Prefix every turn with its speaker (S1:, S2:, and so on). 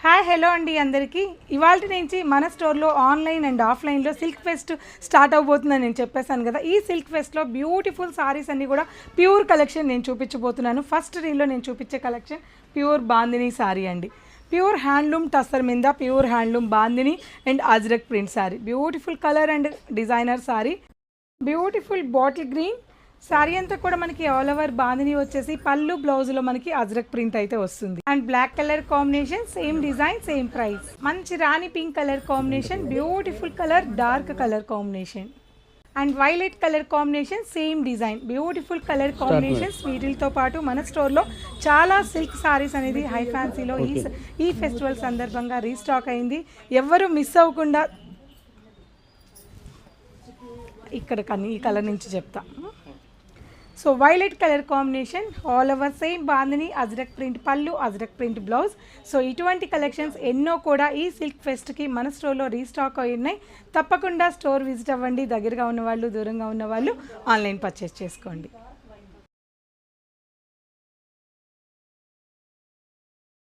S1: Hi hello అండి అందరికీ. ఇవాళ నుంచి మన స్టోర్లో ఆన్లైన్ అండ్ ఆఫ్లైన్లో సిల్క్ ఫెస్ట్ స్టార్ట్ అవబోతుందని నేను చెప్పేశాను కదా. ఈ సిల్క్ ఫెస్ట్లో బ్యూటిఫుల్ సారీస్ అన్నీ కూడా ప్యూర్ కలెక్షన్ నేను చూపించబోతున్నాను. ఫస్ట్ రీల్లో నేను చూపించే కలెక్షన్ ప్యూర్ బాందినీ సారీ అండి. ప్యూర్ హ్యాండ్లూమ్ టస్సర్ మీద pure handloom bandhani and ajrakh print sari. Beautiful colour and designer sari. Beautiful bottle green sari అంతా కూడా మనకి ఆల్ ఓవర్ బాందిని వచ్చేసి పళ్ళు బ్లౌజ్లో మనకి అజ్రక్ ప్రింట్ అయితే వస్తుంది. And black colour combination, same design same price. మంచి rani pink colour combination, beautiful colour dark colour combination. And violet colour combination, same design, beautiful colour combinations. వీటితో పాటు మన స్టోర్లో చాలా సిల్క్ సారీస్ అనేది హై ఫ్యాన్సీలో ఈ ఫెస్టివల్ సందర్భంగా రీస్టాక్ అయింది. ఎవరు మిస్ అవ్వకుండా ఇక్కడ కానీ ఈ కలర్ నుంచి చెప్తా. So violet colour combination, all over same bandhani, ajrakh print pallu, ajrakh print blouse. So ఇటువంటి కలెక్షన్స్ ఎన్నో కూడా ఈ సిల్క్ ఫెస్ట్కి మన స్టోర్లో రీస్టాక్ అయి ఉన్నాయి. తప్పకుండా స్టోర్ విజిట్ అవ్వండి. దగ్గరగా ఉన్నవాళ్ళు, దూరంగా ఉన్నవాళ్ళు ఆన్లైన్ పర్చేస్ చేసుకోండి.